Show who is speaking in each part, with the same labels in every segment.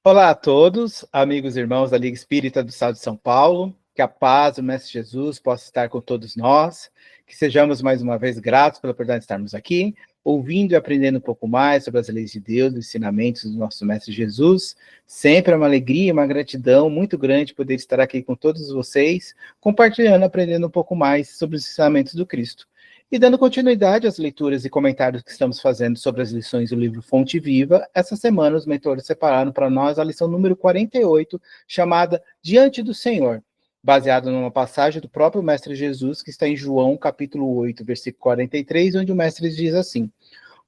Speaker 1: Olá a todos, amigos e irmãos da Liga Espírita do Estado de São Paulo. Que a paz do Mestre Jesus possa estar com todos nós. Que sejamos mais uma vez gratos pela oportunidade de estarmos aqui, ouvindo e aprendendo um pouco mais sobre as leis de Deus, os ensinamentos do nosso Mestre Jesus. Sempre é uma alegria e uma gratidão muito grande poder estar aqui com todos vocês, compartilhando, aprendendo um pouco mais sobre os ensinamentos do Cristo. E dando continuidade às leituras e comentários que estamos fazendo sobre as lições do livro Fonte Viva, essa semana os mentores separaram para nós a lição número 48, chamada Diante do Senhor, baseada numa passagem do próprio Mestre Jesus, que está em João, capítulo 8, versículo 43, onde o Mestre diz assim: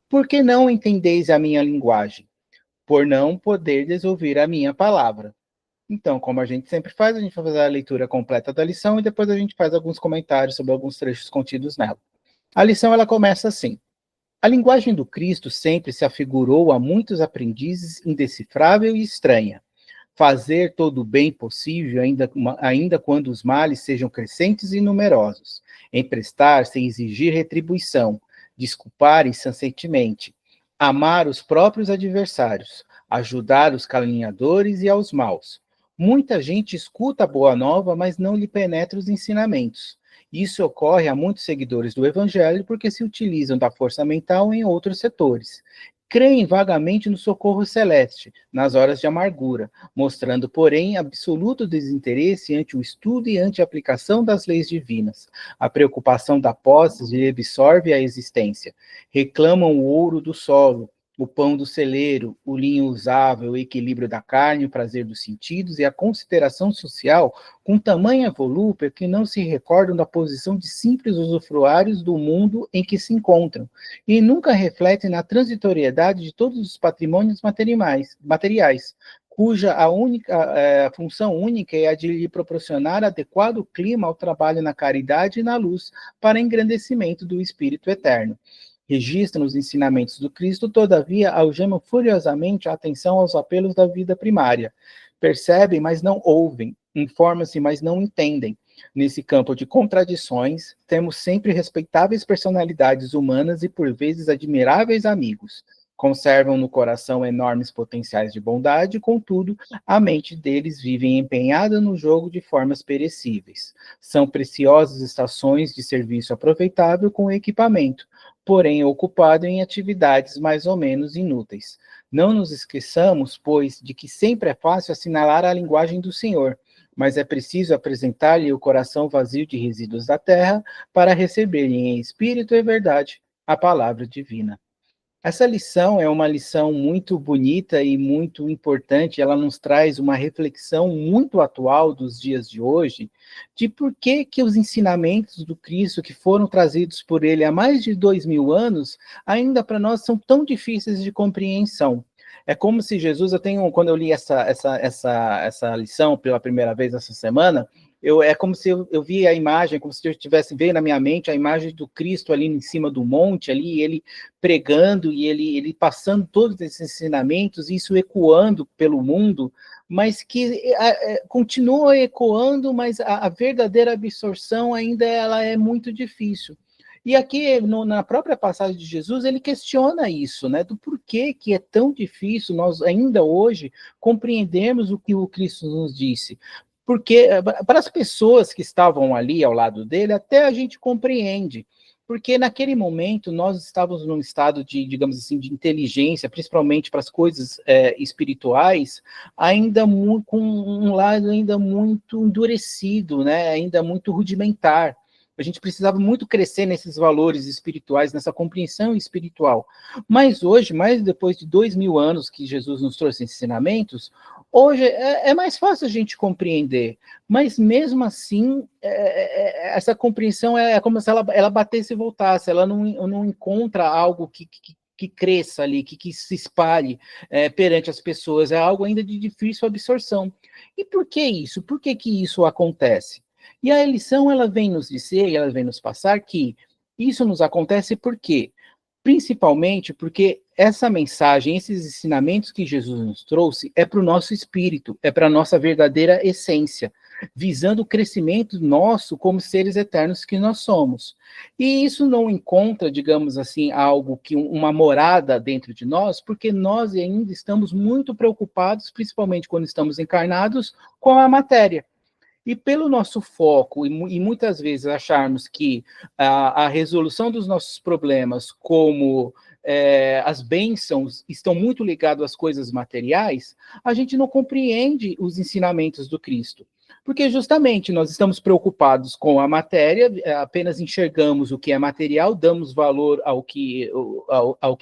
Speaker 1: Por que não entendeis a minha linguagem? Por não poderdes ouvir a minha palavra. Então, como a gente sempre faz, a gente vai fazer a leitura completa da lição e depois a gente faz alguns comentários sobre alguns trechos contidos nela. A lição ela começa assim: a linguagem do Cristo sempre se afigurou a muitos aprendizes indecifrável e estranha. Fazer todo o bem possível, ainda quando os males sejam crescentes e numerosos. Emprestar sem exigir retribuição. Desculpar incessantemente. Amar os próprios adversários. Ajudar os caluniadores e aos maus. Muita gente escuta a boa nova, mas não lhe penetra os ensinamentos. Isso ocorre a muitos seguidores do Evangelho porque se utilizam da força mental em outros setores. Creem vagamente no socorro celeste, nas horas de amargura, mostrando, porém, absoluto desinteresse ante o estudo e ante a aplicação das leis divinas. A preocupação da posse lhe absorve a existência. Reclamam o ouro do solo, o pão do celeiro, o linho usável, o equilíbrio da carne, o prazer dos sentidos e a consideração social com tamanha volúpia que não se recordam da posição de simples usufruários do mundo em que se encontram, e nunca refletem na transitoriedade de todos os patrimônios materiais, cuja a função única é a de lhe proporcionar adequado clima ao trabalho na caridade e na luz, para engrandecimento do espírito eterno. Registram os ensinamentos do Cristo, todavia algemam furiosamente a atenção aos apelos da vida primária. Percebem, mas não ouvem. Informam-se, mas não entendem. Nesse campo de contradições, temos sempre respeitáveis personalidades humanas e, por vezes, admiráveis amigos. Conservam no coração enormes potenciais de bondade, contudo, a mente deles vive empenhada no jogo de formas perecíveis. São preciosas estações de serviço aproveitável com equipamento, porém ocupado em atividades mais ou menos inúteis. Não nos esqueçamos, pois, de que sempre é fácil assinalar a linguagem do Senhor, mas é preciso apresentar-lhe o coração vazio de resíduos da terra para receber-lhe em espírito e verdade a palavra divina. Essa lição é uma lição muito bonita e muito importante, ela nos traz uma reflexão muito atual dos dias de hoje, de por que os ensinamentos do Cristo, que foram trazidos por ele há mais de 2000 anos, ainda para nós são tão difíceis de compreensão. É como se Jesus, quando eu li essa lição pela primeira vez essa semana, é como se eu vi a imagem, como se eu estivesse vendo na minha mente a imagem do Cristo ali em cima do monte, ali, ele pregando e ele passando todos esses ensinamentos, isso ecoando pelo mundo, mas que continua ecoando, mas a verdadeira absorção ainda ela é muito difícil. E aqui, na própria passagem de Jesus, ele questiona isso, né, do porquê que é tão difícil nós ainda hoje compreendermos o que o Cristo nos disse. Porque para as pessoas que estavam ali ao lado dele, até a gente compreende, porque naquele momento nós estávamos num estado de, digamos assim, de inteligência, principalmente para as coisas espirituais, ainda com um lado ainda muito endurecido, né, ainda muito rudimentar. A gente precisava muito crescer nesses valores espirituais, nessa compreensão espiritual. Mas hoje, mais depois de 2000 anos que Jesus nos trouxe ensinamentos, hoje é mais fácil a gente compreender. Mas mesmo assim, essa compreensão é como se ela batesse e voltasse. Ela não encontra algo que cresça ali, que se espalhe perante as pessoas. É algo ainda de difícil absorção. E por que isso? Por que isso acontece? E a lição, ela vem nos dizer, ela vem nos passar que isso nos acontece por quê? Principalmente porque essa mensagem, esses ensinamentos que Jesus nos trouxe, é para o nosso espírito, é para a nossa verdadeira essência. visando o crescimento nosso como seres eternos que nós somos. E isso não encontra, digamos assim, algo que uma morada dentro de nós, porque nós ainda estamos muito preocupados, principalmente quando estamos encarnados, com a matéria. E pelo nosso foco, e muitas vezes acharmos que a resolução dos nossos problemas, como as bênçãos, estão muito ligadas às coisas materiais, a gente não compreende os ensinamentos do Cristo. Porque justamente nós estamos preocupados com a matéria, apenas enxergamos o que é material, damos valor ao que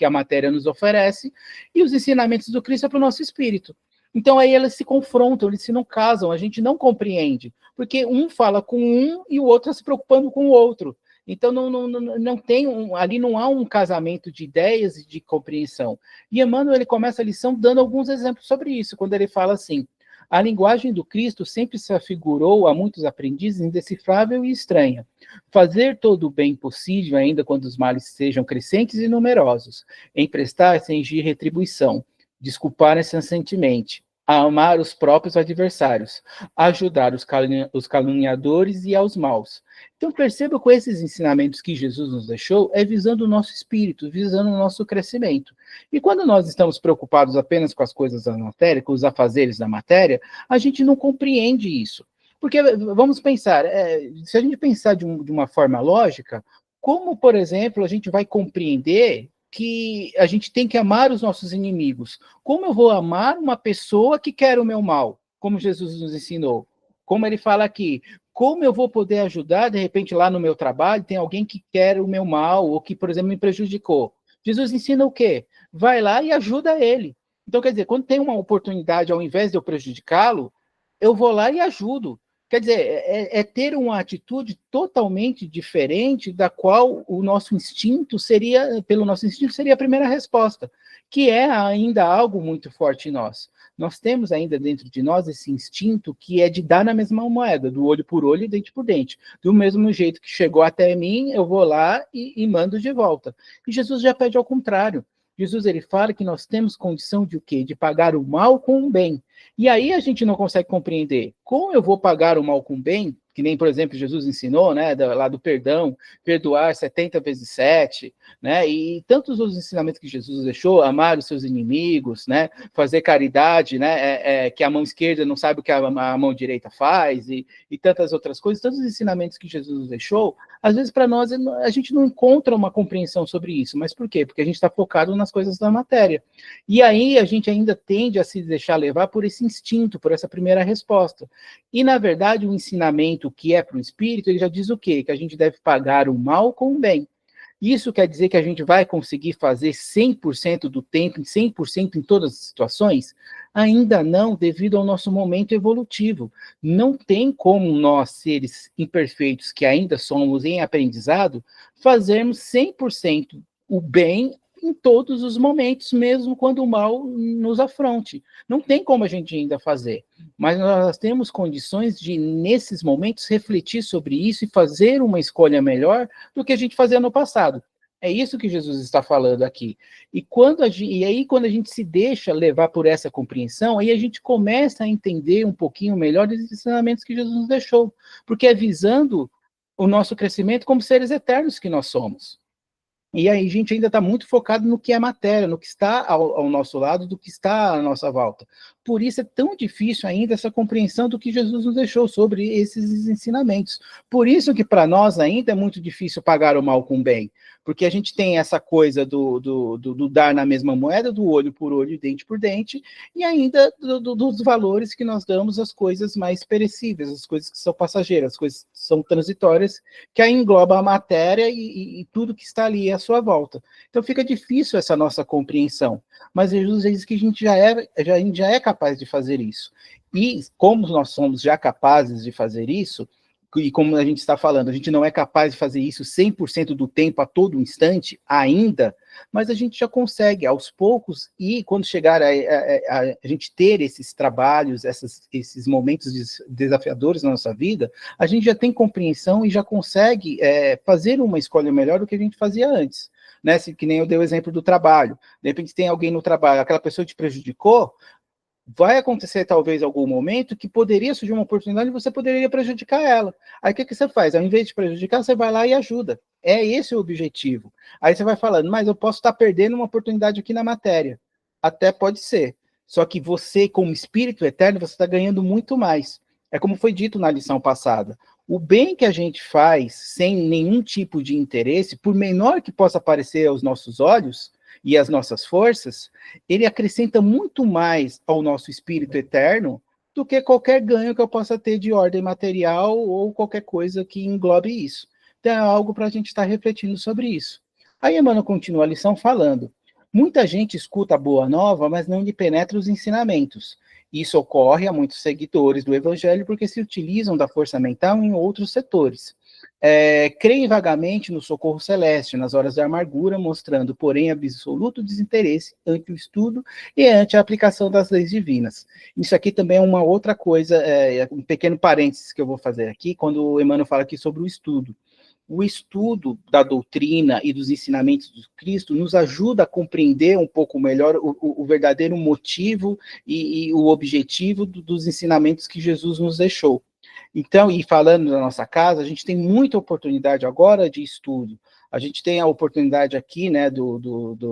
Speaker 1: a matéria nos oferece, e os ensinamentos do Cristo é para o nosso espírito. Então aí elas se confrontam, eles se não casam, a gente não compreende, porque um fala com um e o outro está se preocupando com o outro. Então não tem ali não há um casamento de ideias e de compreensão. E Emmanuel ele começa a lição dando alguns exemplos sobre isso, quando ele fala assim: a linguagem do Cristo sempre se afigurou a muitos aprendizes indecifrável e estranha. Fazer todo o bem possível, ainda quando os males sejam crescentes e numerosos, emprestar sem exigir retribuição, desculparem-se incessantemente, a amar os próprios adversários, ajudar os caluniadores e aos maus. Então perceba que esses ensinamentos que Jesus nos deixou é visando o nosso espírito, visando o nosso crescimento. E quando nós estamos preocupados apenas com as coisas da matéria, com os afazeres da matéria, a gente não compreende isso. Porque, vamos pensar, se a gente pensar de uma forma lógica, como, por exemplo, a gente vai compreender que a gente tem que amar os nossos inimigos? Como eu vou amar uma pessoa que quer o meu mal? Como Jesus nos ensinou. Como ele fala aqui, como eu vou poder ajudar, de repente, lá no meu trabalho, tem alguém que quer o meu mal, ou que, por exemplo, me prejudicou. Jesus ensina o quê? Vai lá e ajuda ele. Então, quer dizer, quando tem uma oportunidade, ao invés de eu prejudicá-lo, eu vou lá e ajudo. Quer dizer, ter uma atitude totalmente diferente da qual o nosso instinto seria, pelo nosso instinto, seria a primeira resposta, que é ainda algo muito forte em nós. Nós temos ainda dentro de nós esse instinto que é de dar na mesma moeda, do olho por olho e dente por dente. Do mesmo jeito que chegou até mim, eu vou lá e mando de volta. E Jesus já pede ao contrário. Jesus ele fala que nós temos condição de o quê? De pagar o mal com o bem. E aí a gente não consegue compreender como eu vou pagar o mal com o bem, que nem, por exemplo, Jesus ensinou, né, lá do perdão, perdoar 70 vezes 7, né, e tantos outros ensinamentos que Jesus deixou, amar os seus inimigos, né, fazer caridade, né, que a mão esquerda não sabe o que a mão direita faz, e tantas outras coisas, tantos ensinamentos que Jesus deixou, às vezes para nós a gente não encontra uma compreensão sobre isso, mas por quê? Porque a gente está focado nas coisas da matéria. E aí a gente ainda tende a se deixar levar por esse instinto, por essa primeira resposta. E, na verdade, o ensinamento que é para o espírito, ele já diz o quê? Que a gente deve pagar o mal com o bem. Isso quer dizer que a gente vai conseguir fazer 100% do tempo, 100% em todas as situações? Ainda não, devido ao nosso momento evolutivo. Não tem como nós, seres imperfeitos que ainda somos em aprendizado, fazermos 100% o bem em todos os momentos, mesmo quando o mal nos afronte. Não tem como a gente ainda fazer. Mas nós temos condições de, nesses momentos, refletir sobre isso e fazer uma escolha melhor do que a gente fazia no passado. É isso que Jesus está falando aqui. E aí, quando a gente se deixa levar por essa compreensão, aí a gente começa a entender um pouquinho melhor os ensinamentos que Jesus nos deixou. Porque é visando o nosso crescimento como seres eternos que nós somos. E aí a gente ainda está muito focado no que é matéria, no que está ao nosso lado, do que está à nossa volta. Por isso é tão difícil ainda essa compreensão do que Jesus nos deixou sobre esses ensinamentos. Por isso que para nós ainda é muito difícil pagar o mal com o bem, porque a gente tem essa coisa do dar na mesma moeda, do olho por olho e dente por dente, e ainda dos valores que nós damos às coisas mais perecíveis, as coisas que são passageiras, as coisas que são transitórias, que aí engloba a matéria e tudo que está ali à sua volta. Então fica difícil essa nossa compreensão. Mas Jesus diz que a gente já é capaz de fazer isso. E como nós somos já capazes de fazer isso, e como a gente está falando, a gente não é capaz de fazer isso 100% do tempo, a todo instante, ainda, mas a gente já consegue, aos poucos, e quando chegar a gente ter esses trabalhos, esses momentos desafiadores na nossa vida, a gente já tem compreensão e já consegue fazer uma escolha melhor do que a gente fazia antes. Né? Que nem eu dei o exemplo do trabalho. De repente tem alguém no trabalho, aquela pessoa te prejudicou, vai acontecer talvez algum momento que poderia surgir uma oportunidade e você poderia prejudicar ela. Aí o que você faz? Ao invés de prejudicar, você vai lá e ajuda. É esse o objetivo. Aí você vai falando, mas eu posso estar perdendo uma oportunidade aqui na matéria. Até pode ser. Só que você, como espírito eterno, você está ganhando muito mais. É como foi dito na lição passada. O bem que a gente faz sem nenhum tipo de interesse, por menor que possa parecer aos nossos olhos e às nossas forças, ele acrescenta muito mais ao nosso espírito eterno do que qualquer ganho que eu possa ter de ordem material ou qualquer coisa que englobe isso. Então é algo para a gente estar refletindo sobre isso. Aí Emmanuel continua a lição falando: muita gente escuta a boa nova, mas não lhe penetra os ensinamentos. Isso ocorre a muitos seguidores do Evangelho porque se utilizam da força mental em outros setores. Creem vagamente no socorro celeste, nas horas da amargura, mostrando, porém, absoluto desinteresse ante o estudo e ante a aplicação das leis divinas. Isso aqui também é uma outra coisa, um pequeno parênteses que eu vou fazer aqui, quando o Emmanuel fala aqui sobre o estudo. O estudo da doutrina e dos ensinamentos do Cristo nos ajuda a compreender um pouco melhor o verdadeiro motivo e o objetivo dos ensinamentos que Jesus nos deixou. Então, e falando da nossa casa, a gente tem muita oportunidade agora de estudo. A gente tem a oportunidade aqui, né,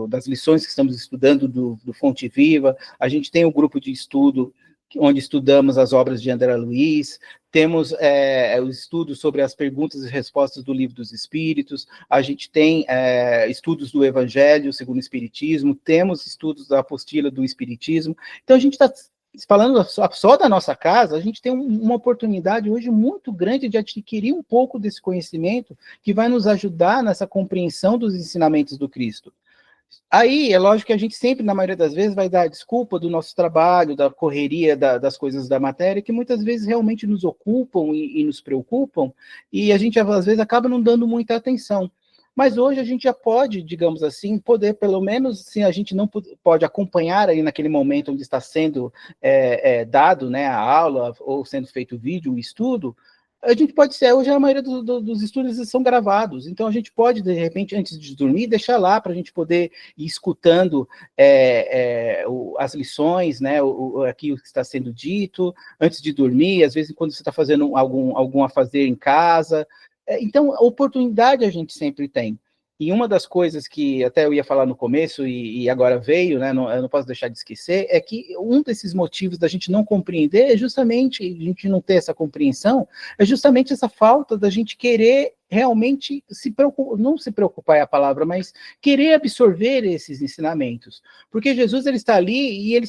Speaker 1: das lições que estamos estudando do Fonte Viva, a gente tem o grupo de estudo onde estudamos as obras de André Luiz, temos o estudo sobre as perguntas e respostas do Livro dos Espíritos, a gente tem estudos do Evangelho segundo o Espiritismo, temos estudos da apostila do Espiritismo, então a gente está falando só da nossa casa, a gente tem uma oportunidade hoje muito grande de adquirir um pouco desse conhecimento que vai nos ajudar nessa compreensão dos ensinamentos do Cristo. Aí, é lógico que a gente sempre, na maioria das vezes, vai dar a desculpa do nosso trabalho, da correria das coisas da matéria, que muitas vezes realmente nos ocupam e nos preocupam, e a gente, às vezes, acaba não dando muita atenção. Mas hoje a gente já pode, digamos assim, poder, pelo menos, se a gente não pode acompanhar aí naquele momento onde está sendo dado, né, a aula, ou sendo feito o vídeo, o estudo, a gente pode ser, hoje a maioria dos estudos são gravados, então a gente pode, de repente, antes de dormir, deixar lá para a gente poder ir escutando as lições, né, aqui o que está sendo dito, antes de dormir, às vezes quando você está fazendo algum a fazer em casa. Então, a oportunidade a gente sempre tem. E uma das coisas que até eu ia falar no começo e agora veio, né, eu não posso deixar de esquecer, é que um desses motivos da gente não compreender é justamente, a gente não ter essa compreensão, é justamente essa falta da gente querer realmente não se preocupar é a palavra, mas querer absorver esses ensinamentos. Porque Jesus ele está ali e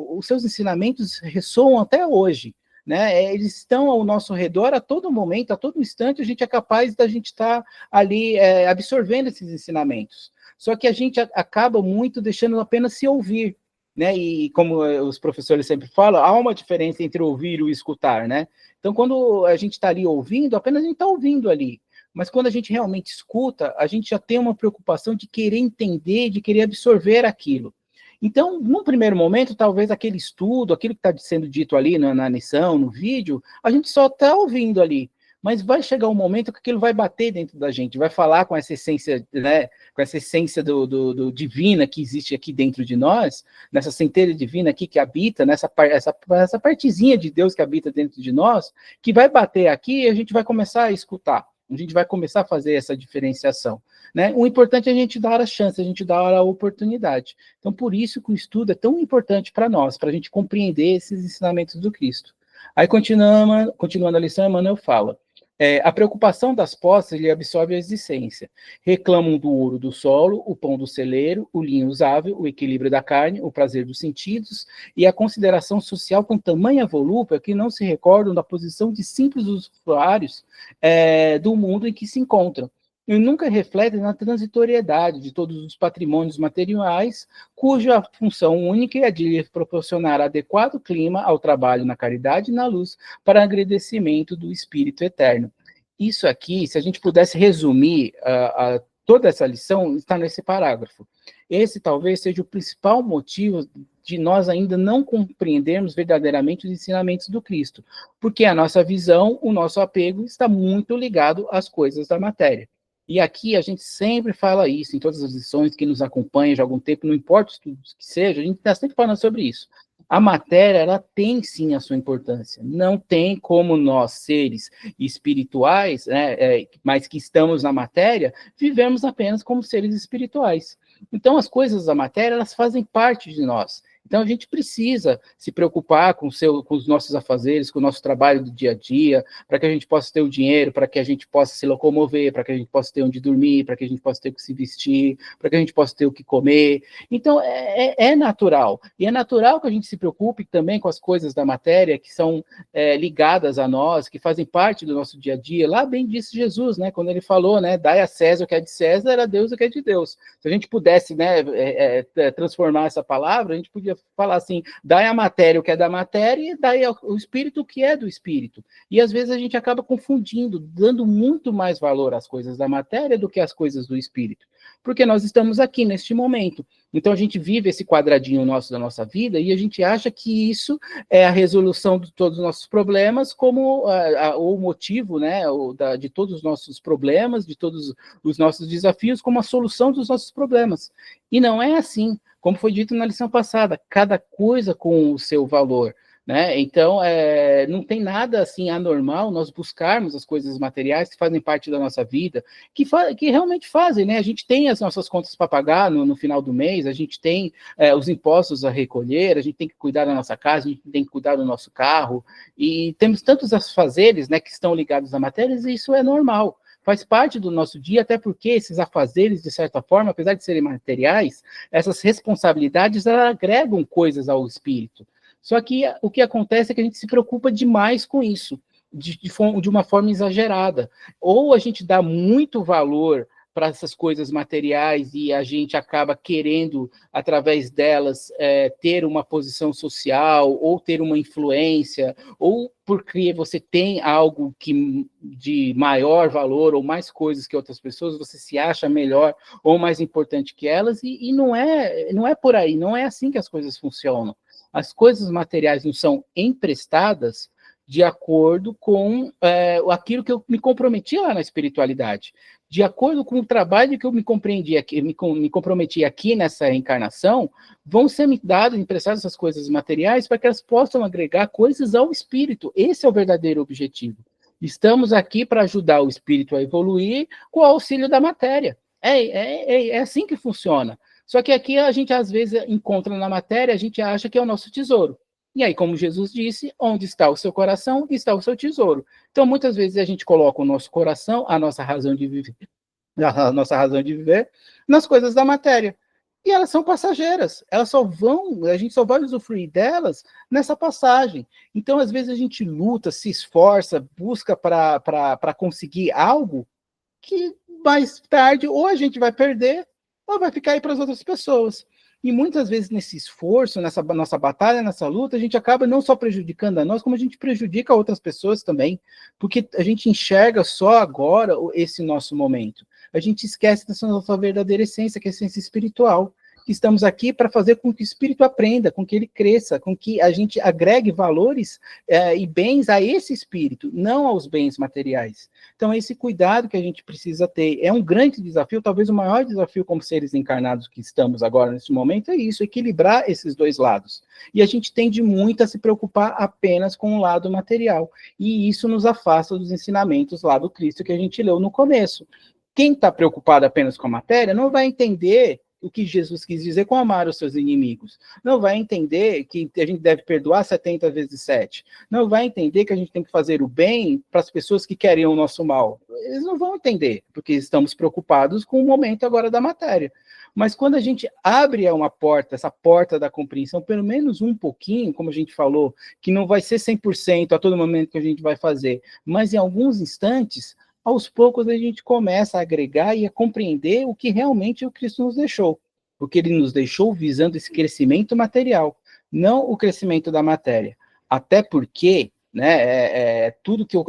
Speaker 1: os seus ensinamentos ressoam até hoje. Né, eles estão ao nosso redor a todo momento, a todo instante, a gente é capaz da gente estar ali absorvendo esses ensinamentos. Só que a gente acaba muito deixando apenas se ouvir, né? E como os professores sempre falam, há uma diferença entre ouvir e o escutar, né? Então, quando a gente está ali ouvindo, apenas a gente está ouvindo ali. Mas quando a gente realmente escuta, a gente já tem uma preocupação de querer entender, de querer absorver aquilo. Então, num primeiro momento, talvez aquele estudo, aquilo que está sendo dito ali na lição, no vídeo, a gente só está ouvindo ali. Mas vai chegar um momento que aquilo vai bater dentro da gente, vai falar com essa essência, né, com essa essência do divina que existe aqui dentro de nós, nessa centelha divina aqui que habita, essa partezinha de Deus que habita dentro de nós, que vai bater aqui e a gente vai começar a escutar. A gente vai começar a fazer essa diferenciação. Né? O importante é a gente dar a chance, a gente dar a oportunidade. Então, por isso que o estudo é tão importante para nós, para a gente compreender esses ensinamentos do Cristo. Aí, continuando a lição, Emmanuel fala: a preocupação das posses lhe absorve a existência. Reclamam do ouro do solo, o pão do celeiro, o linho usável, o equilíbrio da carne, o prazer dos sentidos e a consideração social com tamanha volúpia que não se recordam da posição de simples usuários do mundo em que se encontram. E nunca refletem na transitoriedade de todos os patrimônios materiais, cuja função única é de lhe proporcionar adequado clima ao trabalho na caridade e na luz para agradecimento do Espírito Eterno. Isso aqui, se a gente pudesse resumir toda essa lição, está nesse parágrafo. Esse talvez seja o principal motivo de nós ainda não compreendermos verdadeiramente os ensinamentos do Cristo, porque a nossa visão, o nosso apego está muito ligado às coisas da matéria. E aqui a gente sempre fala isso, em todas as lições que nos acompanham já há algum tempo, não importa os estudos que seja, a gente está sempre falando sobre isso. A matéria, ela tem sim a sua importância. Não tem como nós, seres espirituais, né, mas que estamos na matéria, vivemos apenas como seres espirituais. Então, as coisas da matéria, elas fazem parte de nós. Então, a gente precisa se preocupar com os nossos afazeres, com o nosso trabalho do dia a dia, para que a gente possa ter o dinheiro, para que a gente possa se locomover, para que a gente possa ter onde dormir, para que a gente possa ter o que se vestir, para que a gente possa ter o que comer. Então, é natural. E é natural que a gente se preocupe também com as coisas da matéria que são ligadas a nós, que fazem parte do nosso dia a dia. Lá bem disse Jesus, né, quando ele falou, né, dai a César o que é de César, a Deus o que é de Deus. Se a gente pudesse, né, transformar essa palavra, a gente podia falar assim, dai a matéria o que é da matéria e dai o espírito o que é do espírito. E às vezes a gente acaba confundindo, dando muito mais valor às coisas da matéria do que às coisas do espírito. Porque nós estamos aqui neste momento. Então a gente vive esse quadradinho nosso da nossa vida e a gente acha que isso é a resolução de todos os nossos problemas, como o motivo, né, de todos os nossos problemas, de todos os nossos desafios, como a solução dos nossos problemas. E não é assim. Como foi dito na lição passada, cada coisa com o seu valor, né? Então, não tem nada assim anormal nós buscarmos as coisas materiais que fazem parte da nossa vida, que realmente fazem, né? A gente tem as nossas contas para pagar no final do mês, a gente tem os impostos a recolher, a gente tem que cuidar da nossa casa, a gente tem que cuidar do nosso carro, e temos tantos afazeres, né, que estão ligados a matérias, e isso é normal. Faz parte do nosso dia, até porque esses afazeres, de certa forma, apesar de serem materiais, essas responsabilidades elas agregam coisas ao espírito. Só que o que acontece é que a gente se preocupa demais com isso, de uma forma exagerada. Ou a gente dá muito valor para essas coisas materiais e a gente acaba querendo, através delas, ter uma posição social, ou ter uma influência, ou porque você tem algo de maior valor, ou mais coisas que outras pessoas, você se acha melhor ou mais importante que elas, e não é por aí, não é assim que as coisas funcionam. As coisas materiais não são emprestadas de acordo com aquilo que eu me comprometi lá na espiritualidade, de acordo com o trabalho que eu me compreendi aqui, me comprometi aqui nessa encarnação, vão ser me dadas, emprestadas essas coisas materiais para que elas possam agregar coisas ao espírito. Esse é o verdadeiro objetivo. Estamos aqui para ajudar o espírito a evoluir com o auxílio da matéria. É assim que funciona. Só que aqui a gente às vezes encontra na matéria, a gente acha que é o nosso tesouro. E aí, como Jesus disse, onde está o seu coração, está o seu tesouro. Então, muitas vezes a gente coloca o nosso coração, a nossa razão de viver, nas coisas da matéria. E elas são passageiras. A gente só vai usufruir delas nessa passagem. Então, às vezes a gente luta, se esforça, busca para conseguir algo que mais tarde ou a gente vai perder ou vai ficar aí para as outras pessoas. E muitas vezes nesse esforço, nessa nossa batalha, nessa luta, a gente acaba não só prejudicando a nós, como a gente prejudica outras pessoas também, porque a gente enxerga só agora esse nosso momento. A gente esquece dessa nossa verdadeira essência, que é a essência espiritual. Que estamos aqui para fazer com que o espírito aprenda, com que ele cresça, com que a gente agregue valores e bens a esse espírito, não aos bens materiais. Então, esse cuidado que a gente precisa ter é um grande desafio, talvez o maior desafio como seres encarnados que estamos agora nesse momento é isso, equilibrar esses dois lados. E a gente tende muito a se preocupar apenas com o lado material, e isso nos afasta dos ensinamentos lá do Cristo que a gente leu no começo. Quem está preocupado apenas com a matéria não vai entender o que Jesus quis dizer com amar os seus inimigos. Não vai entender que a gente deve perdoar 70 vezes 7. Não vai entender que a gente tem que fazer o bem para as pessoas que querem o nosso mal. Eles não vão entender, porque estamos preocupados com o momento agora da matéria. Mas quando a gente abre uma porta, essa porta da compreensão, pelo menos um pouquinho, como a gente falou, que não vai ser 100% a todo momento que a gente vai fazer, mas em alguns instantes, aos poucos a gente começa a agregar e a compreender o que realmente o Cristo nos deixou. Porque ele nos deixou visando esse crescimento material, não o crescimento da matéria. Até porque, né, tudo que eu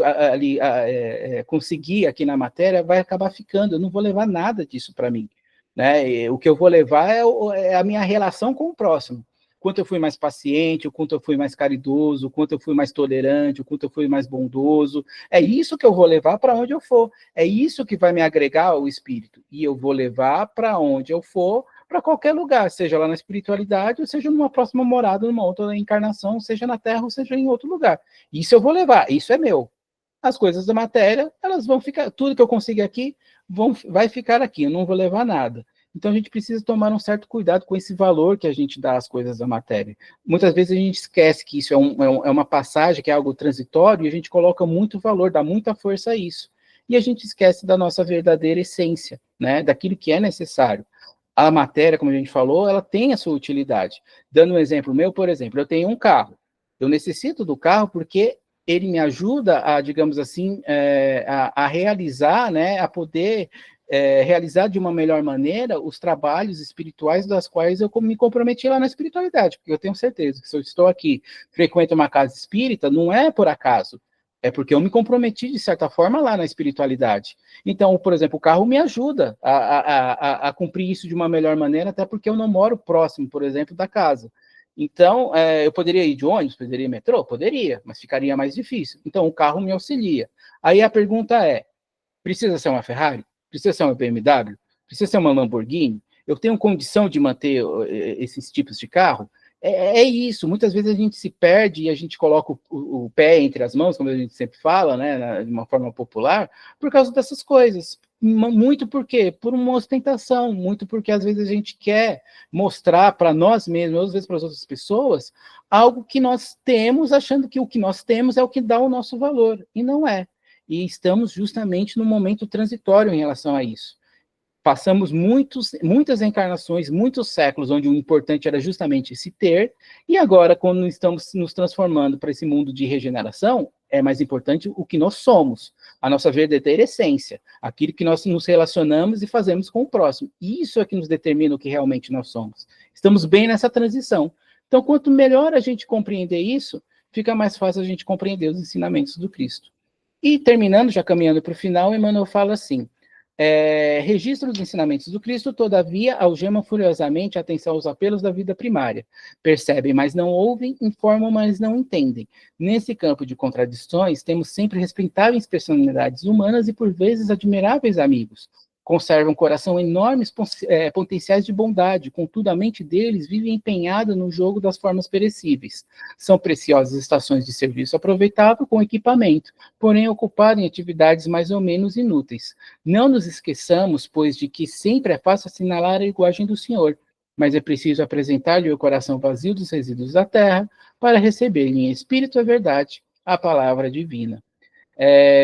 Speaker 1: conseguir aqui na matéria vai acabar ficando, eu não vou levar nada disso para mim. Né? O que eu vou levar é a minha relação com o próximo. Quanto eu fui mais paciente, o quanto eu fui mais caridoso, o quanto eu fui mais tolerante, o quanto eu fui mais bondoso. É isso que eu vou levar para onde eu for. É isso que vai me agregar ao espírito. E eu vou levar para onde eu for, para qualquer lugar, seja lá na espiritualidade, ou seja numa próxima morada, numa outra encarnação, seja na Terra, ou seja em outro lugar. Isso eu vou levar, isso é meu. As coisas da matéria, elas vão ficar, tudo que eu consigo aqui, vai ficar aqui, eu não vou levar nada. Então a gente precisa tomar um certo cuidado com esse valor que a gente dá às coisas da matéria. Muitas vezes a gente esquece que isso é uma passagem, que é algo transitório, e a gente coloca muito valor, dá muita força a isso. E a gente esquece da nossa verdadeira essência, né, daquilo que é necessário. A matéria, como a gente falou, ela tem a sua utilidade. Dando um exemplo meu, por exemplo, eu tenho um carro. Eu necessito do carro porque ele me ajuda a, digamos assim, a realizar, né, a poder realizar de uma melhor maneira os trabalhos espirituais das quais eu me comprometi lá na espiritualidade, porque eu tenho certeza que se eu estou aqui, frequento uma casa espírita, não é por acaso, é porque eu me comprometi, de certa forma, lá na espiritualidade. Então, por exemplo, o carro me ajuda a cumprir isso de uma melhor maneira, até porque eu não moro próximo, por exemplo, da casa. Então, eu poderia ir de ônibus, poderia ir metrô? Poderia, mas ficaria mais difícil. Então, o carro me auxilia. Aí a pergunta é, precisa ser uma Ferrari? Precisa ser uma BMW? Precisa ser uma Lamborghini? Eu tenho condição de manter esses tipos de carro? É isso, muitas vezes a gente se perde e a gente coloca o pé entre as mãos, como a gente sempre fala, né, de uma forma popular, por causa dessas coisas. Muito por quê? Por uma ostentação, muito porque às vezes a gente quer mostrar para nós mesmos, às vezes para as outras pessoas, algo que nós temos, achando que o que nós temos é o que dá o nosso valor, e não é. E estamos justamente num momento transitório em relação a isso. Passamos muitas encarnações, muitos séculos, onde o importante era justamente se ter, e agora, quando estamos nos transformando para esse mundo de regeneração, é mais importante o que nós somos, a nossa verdadeira essência, aquilo que nós nos relacionamos e fazemos com o próximo. Isso é que nos determina o que realmente nós somos. Estamos bem nessa transição. Então, quanto melhor a gente compreender isso, fica mais fácil a gente compreender os ensinamentos do Cristo. E terminando, já caminhando para o final, Emmanuel fala assim, registro dos ensinamentos do Cristo, todavia, algemam furiosamente a atenção aos apelos da vida primária. Percebem, mas não ouvem, informam, mas não entendem. Nesse campo de contradições, temos sempre respeitáveis personalidades humanas e, por vezes, admiráveis amigos. Conservam coração enormes potenciais de bondade, contudo a mente deles vive empenhada no jogo das formas perecíveis. São preciosas estações de serviço aproveitável com equipamento, porém ocupada em atividades mais ou menos inúteis. Não nos esqueçamos, pois, de que sempre é fácil assinalar a linguagem do Senhor, mas é preciso apresentar-lhe o coração vazio dos resíduos da terra para receber em espírito a verdade, a palavra divina.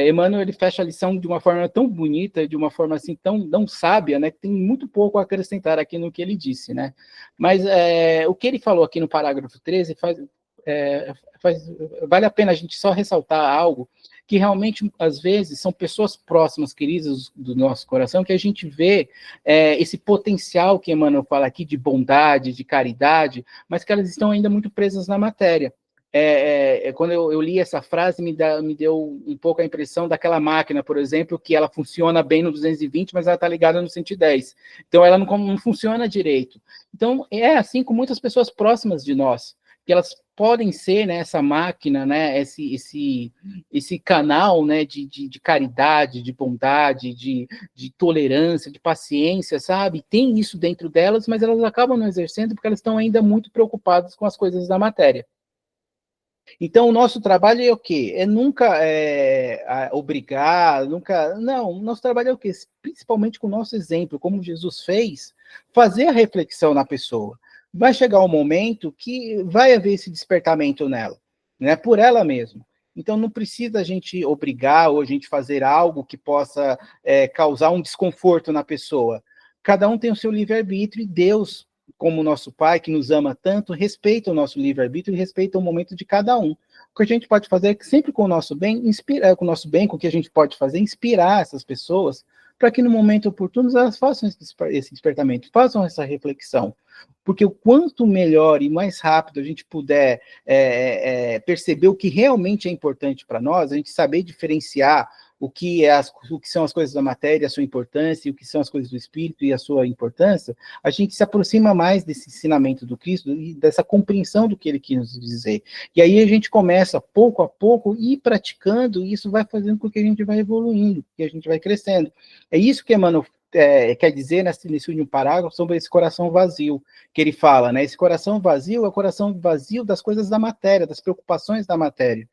Speaker 1: Emmanuel, ele fecha a lição de uma forma tão bonita, de uma forma assim tão sábia, né, que tem muito pouco a acrescentar aqui no que ele disse, né? Mas o que ele falou aqui no parágrafo 13 vale a pena a gente só ressaltar algo que realmente, às vezes, são pessoas próximas, queridas do nosso coração, que a gente vê esse potencial que Emmanuel fala aqui de bondade, de caridade, mas que elas estão ainda muito presas na matéria. Quando eu li essa frase, me deu um pouco a impressão daquela máquina, por exemplo, que ela funciona bem no 220, mas ela está ligada no 110. Então, ela não funciona direito. Então, é assim com muitas pessoas próximas de nós, que elas podem ser, né, essa máquina, né, esse canal, né, de caridade, de bondade, de tolerância, de paciência, sabe? Tem isso dentro delas, mas elas acabam não exercendo porque elas estão ainda muito preocupadas com as coisas da matéria. Então, o nosso trabalho é o quê? É nunca obrigar, nunca... Não, o nosso trabalho é o quê? Principalmente com o nosso exemplo, como Jesus fez, fazer a reflexão na pessoa. Vai chegar um momento que vai haver esse despertamento nela, né? Por ela mesma. Então, não precisa a gente obrigar ou a gente fazer algo que possa causar um desconforto na pessoa. Cada um tem o seu livre-arbítrio e Deus, como nosso Pai, que nos ama tanto, respeita o nosso livre-arbítrio e respeita o momento de cada um. O que a gente pode fazer é que sempre com o nosso bem, com o que a gente pode fazer, inspirar essas pessoas para que no momento oportuno elas façam esse despertamento, façam essa reflexão. Porque o quanto melhor e mais rápido a gente puder perceber o que realmente é importante para nós, a gente saber diferenciar o que são as coisas da matéria, a sua importância, e o que são as coisas do espírito e a sua importância, a gente se aproxima mais desse ensinamento do Cristo e dessa compreensão do que ele quis nos dizer. E aí a gente começa, pouco a pouco, ir praticando, e isso vai fazendo com que a gente vai evoluindo, que a gente vai crescendo. É isso que Emmanuel quer dizer nesse último parágrafo sobre esse coração vazio, que ele fala, né? Esse coração vazio é o coração vazio das coisas da matéria, das preocupações da matéria.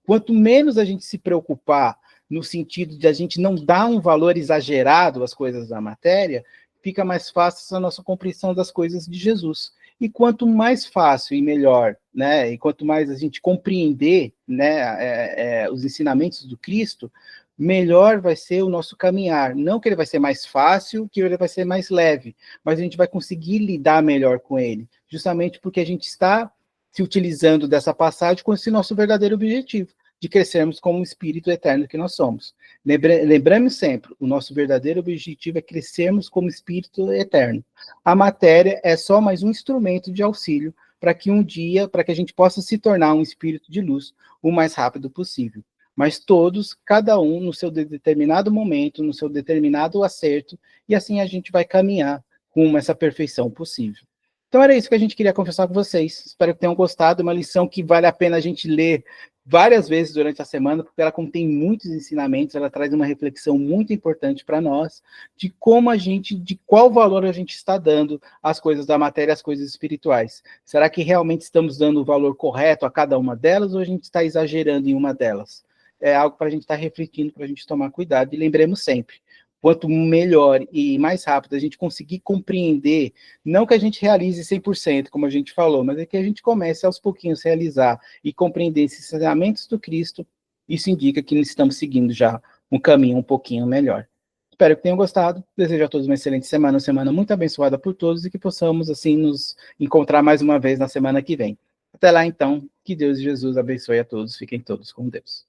Speaker 1: Quanto menos a gente se preocupar no sentido de a gente não dar um valor exagerado às coisas da matéria, fica mais fácil a nossa compreensão das coisas de Jesus. E quanto mais fácil e melhor, né, e quanto mais a gente compreender, né, os ensinamentos do Cristo, melhor vai ser o nosso caminhar. Não que ele vai ser mais fácil, que ele vai ser mais leve, mas a gente vai conseguir lidar melhor com ele, justamente porque a gente está se utilizando dessa passagem com esse nosso verdadeiro objetivo, de crescermos como o espírito eterno que nós somos. Lembramos sempre, o nosso verdadeiro objetivo é crescermos como espírito eterno. A matéria é só mais um instrumento de auxílio para que um dia, para que a gente possa se tornar um espírito de luz o mais rápido possível. Mas todos, cada um no seu determinado momento, no seu determinado acerto, e assim a gente vai caminhar com essa perfeição possível. Então era isso que a gente queria conversar com vocês. Espero que tenham gostado. Uma lição que vale a pena a gente ler várias vezes durante a semana, porque ela contém muitos ensinamentos, ela traz uma reflexão muito importante para nós, de como a gente, de qual valor a gente está dando às coisas da matéria, às coisas espirituais. Será que realmente estamos dando o valor correto a cada uma delas, ou a gente está exagerando em uma delas? É algo para a gente estar refletindo, para a gente tomar cuidado, e lembremos sempre, quanto melhor e mais rápido a gente conseguir compreender, não que a gente realize 100%, como a gente falou, mas é que a gente comece aos pouquinhos a realizar e compreender esses ensinamentos do Cristo, isso indica que estamos seguindo já um caminho um pouquinho melhor. Espero que tenham gostado, desejo a todos uma excelente semana, uma semana muito abençoada por todos e que possamos, assim, nos encontrar mais uma vez na semana que vem. Até lá, então, que Deus e Jesus abençoe a todos, fiquem todos com Deus.